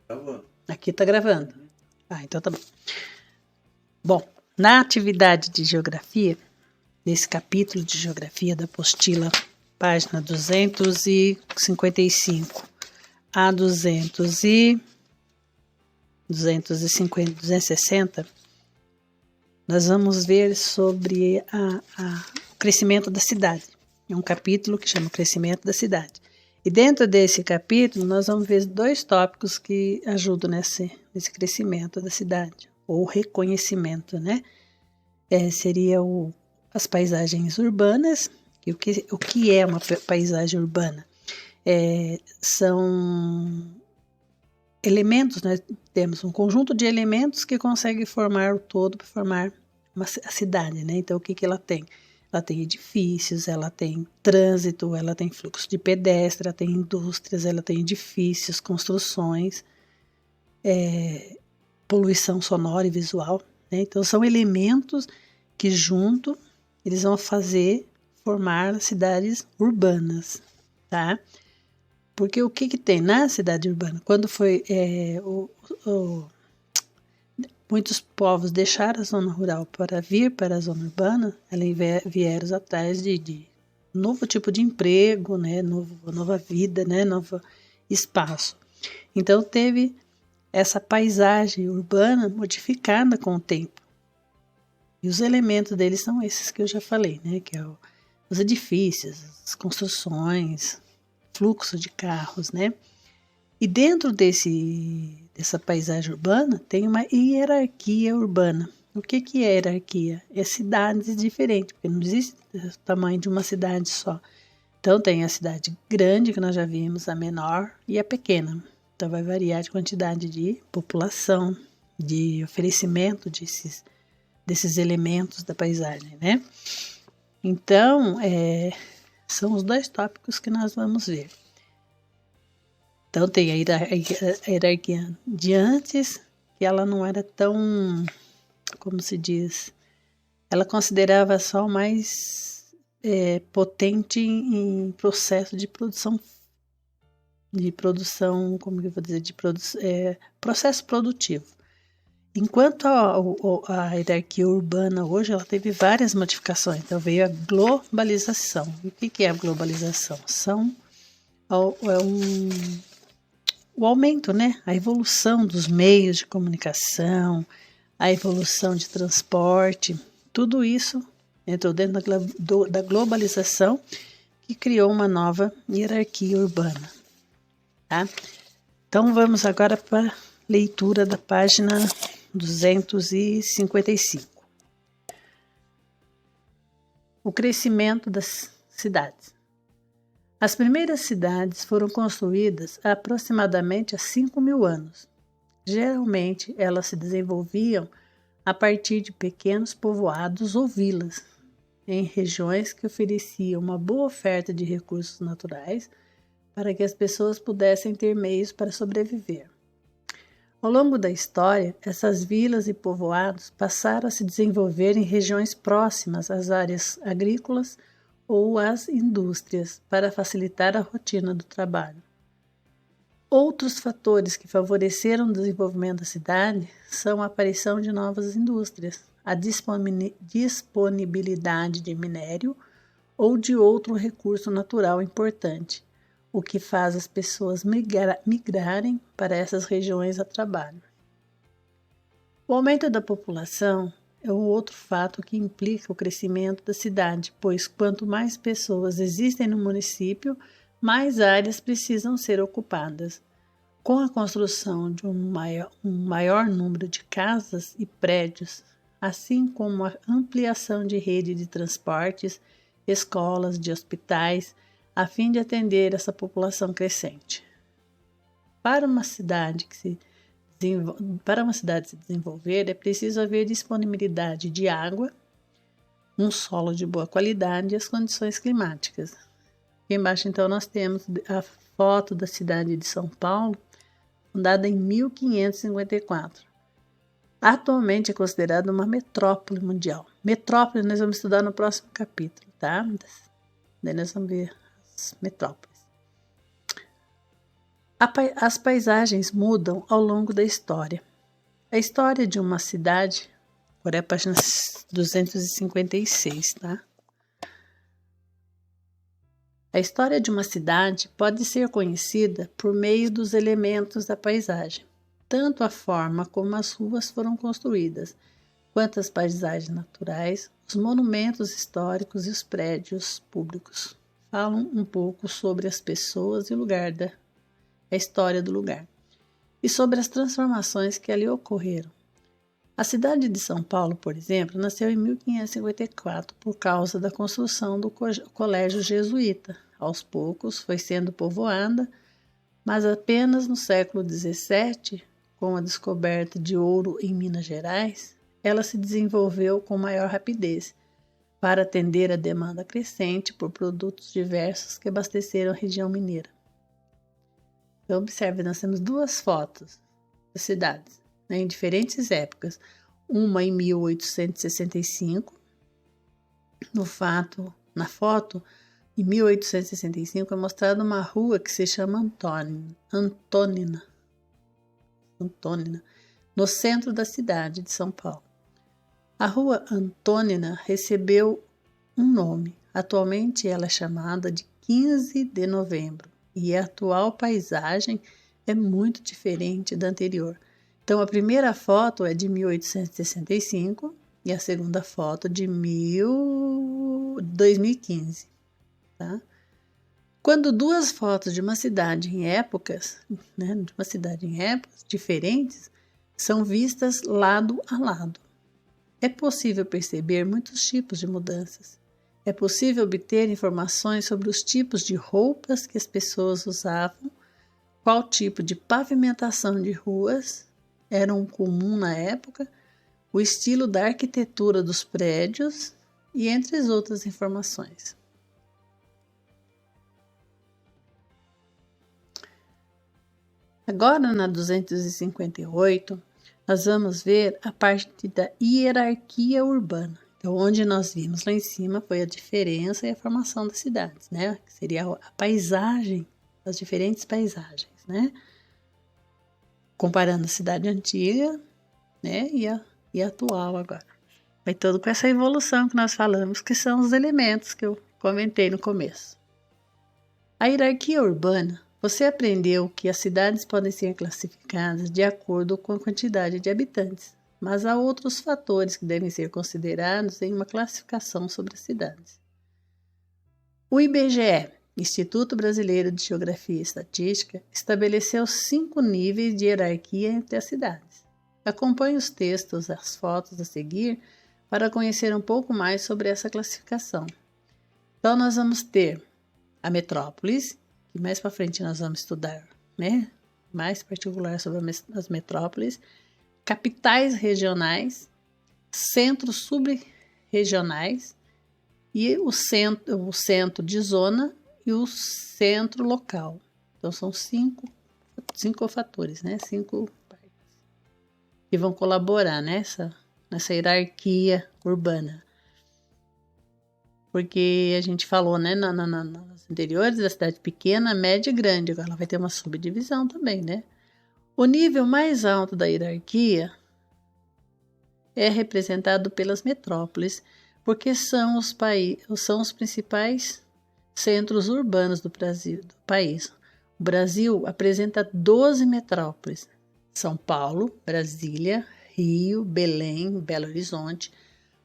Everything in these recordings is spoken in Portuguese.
Gravando. Aqui tá gravando. Então tá bom. Bom, na atividade de geografia, nesse capítulo de geografia da apostila, página 255 a 260, nós vamos ver sobre o crescimento da cidade. É um capítulo que chama Crescimento da Cidade. E dentro desse capítulo, nós vamos ver 2 tópicos que ajudam nesse crescimento da cidade, ou reconhecimento, né? Seria as paisagens urbanas. E o que é uma paisagem urbana? São elementos, nós temos um conjunto de elementos que consegue formar o todo para formar a cidade, né? Então, o que ela tem? Ela tem edifícios, ela tem trânsito, ela tem fluxo de pedestre, ela tem indústrias, ela tem edifícios, construções, poluição sonora e visual, né? Então, são elementos que junto eles vão formar cidades urbanas, tá? Porque o que tem na cidade urbana? Quando foi muitos povos deixaram a zona rural para vir para a zona urbana, eles vieram atrás de novo tipo de emprego, né? Nova vida, né? Novo espaço. Então teve essa paisagem urbana modificada com o tempo. E os elementos deles são esses que eu já falei, né? Que é os edifícios, as construções, fluxo de carros, né? E dentro dessa paisagem urbana tem uma hierarquia urbana. O que é hierarquia? É cidades diferentes, porque não existe o tamanho de uma cidade só. Então tem a cidade grande, que nós já vimos, a menor e a pequena. Então vai variar de quantidade de população, de oferecimento desses elementos da paisagem, né? Então, são os 2 tópicos que nós vamos ver. Então tem a hierarquia de antes, que ela não era tão, como se diz, ela considerava só o mais potente em processo de produção, como que eu vou dizer, processo produtivo. Enquanto a hierarquia urbana hoje, ela teve várias modificações. Então veio a globalização. E o que é a globalização? O aumento, né? A evolução dos meios de comunicação, a evolução de transporte, tudo isso entrou dentro da globalização, que criou uma nova hierarquia urbana. Tá? Então vamos agora para a leitura da página 255. O crescimento das cidades. As primeiras cidades foram construídas há aproximadamente 5.000 anos. Geralmente, elas se desenvolviam a partir de pequenos povoados ou vilas, em regiões que ofereciam uma boa oferta de recursos naturais para que as pessoas pudessem ter meios para sobreviver. Ao longo da história, essas vilas e povoados passaram a se desenvolver em regiões próximas às áreas agrícolas ou às indústrias, para facilitar a rotina do trabalho. Outros fatores que favoreceram o desenvolvimento da cidade são a aparição de novas indústrias, a disponibilidade de minério ou de outro recurso natural importante, o que faz as pessoas migrarem para essas regiões a trabalho. O aumento da população é um outro fato que implica o crescimento da cidade, pois quanto mais pessoas existem no município, mais áreas precisam ser ocupadas. Com a construção de um maior número de casas e prédios, assim como a ampliação de rede de transportes, escolas, de hospitais, a fim de atender essa população crescente. Para uma cidade se desenvolver, é preciso haver disponibilidade de água, um solo de boa qualidade e as condições climáticas. Aqui embaixo, então, nós temos a foto da cidade de São Paulo, fundada em 1554. Atualmente é considerada uma metrópole mundial. Metrópole nós vamos estudar no próximo capítulo, tá? Daí nós vamos ver as metrópoles. As paisagens mudam ao longo da história. A história de uma cidade, agora é a página 256, tá? A história de uma cidade pode ser conhecida por meio dos elementos da paisagem, tanto a forma como as ruas foram construídas, quanto as paisagens naturais, os monumentos históricos e os prédios públicos. Falam um pouco sobre as pessoas e o lugar a história do lugar, e sobre as transformações que ali ocorreram. A cidade de São Paulo, por exemplo, nasceu em 1554 por causa da construção do colégio jesuíta. Aos poucos foi sendo povoada, mas apenas no século XVII, com a descoberta de ouro em Minas Gerais, ela se desenvolveu com maior rapidez para atender a demanda crescente por produtos diversos que abasteceram a região mineira. Então, observe, nós temos duas fotos das cidades, né, em diferentes épocas. Uma em 1865, na foto, em 1865 é mostrada uma rua que se chama Antônina, no centro da cidade de São Paulo. A rua Antônina recebeu um nome. Atualmente ela é chamada de 15 de novembro e a atual paisagem é muito diferente da anterior. Então, a primeira foto é de 1865 e a segunda foto de 2015. Tá? Quando duas fotos de uma cidade em épocas, diferentes, são vistas lado a lado, é possível perceber muitos tipos de mudanças. É possível obter informações sobre os tipos de roupas que as pessoas usavam, qual tipo de pavimentação de ruas eram comum na época, o estilo da arquitetura dos prédios e entre as outras informações. Agora, na 258, nós vamos ver a parte da hierarquia urbana. Então, onde nós vimos lá em cima foi a diferença e a formação das cidades, né? Que seria a paisagem, as diferentes paisagens, né? Comparando a cidade antiga, né? E a atual agora. Vai todo com essa evolução que nós falamos, que são os elementos que eu comentei no começo. A hierarquia urbana. Você aprendeu que as cidades podem ser classificadas de acordo com a quantidade de habitantes, mas há outros fatores que devem ser considerados em uma classificação sobre as cidades. O IBGE, Instituto Brasileiro de Geografia e Estatística, estabeleceu 5 níveis de hierarquia entre as cidades. Acompanhe os textos, as fotos a seguir, para conhecer um pouco mais sobre essa classificação. Então, nós vamos ter a metrópolis, que mais para frente nós vamos estudar, né? Mais particular sobre as metrópoles, capitais regionais, centros sub-regionais e o centro de zona e o centro local. Então são cinco fatores, né? 5 partes que vão colaborar nessa hierarquia urbana. Porque a gente falou, né, nas anteriores, da cidade pequena, média e grande. Agora ela vai ter uma subdivisão também, né? O nível mais alto da hierarquia é representado pelas metrópoles, porque são os principais centros urbanos do país. O Brasil apresenta 12 metrópoles: São Paulo, Brasília, Rio, Belém, Belo Horizonte,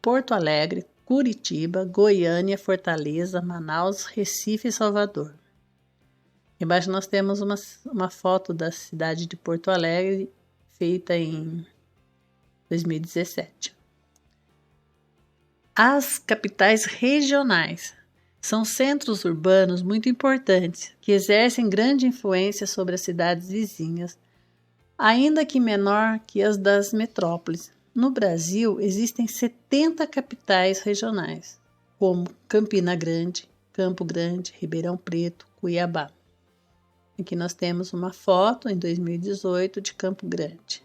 Porto Alegre, Curitiba, Goiânia, Fortaleza, Manaus, Recife e Salvador. Embaixo nós temos uma foto da cidade de Porto Alegre, feita em 2017. As capitais regionais são centros urbanos muito importantes, que exercem grande influência sobre as cidades vizinhas, ainda que menor que as das metrópoles. No Brasil, existem 70 capitais regionais, como Campina Grande, Campo Grande, Ribeirão Preto, Cuiabá. Aqui nós temos uma foto, em 2018, de Campo Grande,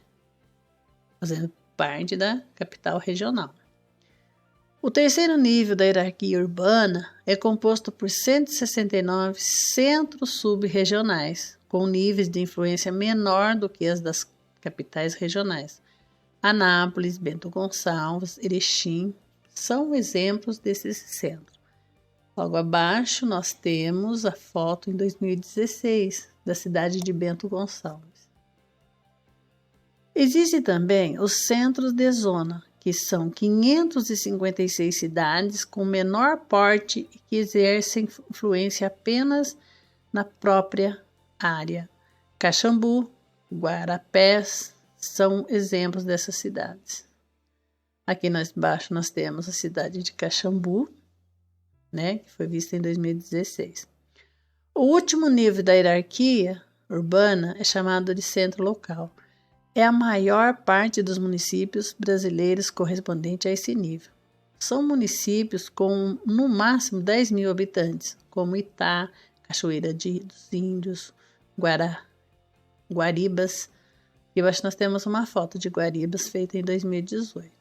fazendo parte da capital regional. O terceiro nível da hierarquia urbana é composto por 169 centros sub-regionais, com níveis de influência menor do que as das capitais regionais. Anápolis, Bento Gonçalves, Erechim são exemplos desses centros. Logo abaixo nós temos a foto em 2016 da cidade de Bento Gonçalves. Existem também os centros de zona, que são 556 cidades com menor porte e que exercem influência apenas na própria área. Caxambu, Guarapés são exemplos dessas cidades. Aqui embaixo nós temos a cidade de Caxambu, né, que foi vista em 2016. O último nível da hierarquia urbana é chamado de centro local. É a maior parte dos municípios brasileiros correspondente a esse nível. São municípios com, no máximo, 10 mil habitantes, como Itá, Cachoeira dos Índios, Guaribas. E abaixo nós temos uma foto de Guaribas feita em 2018.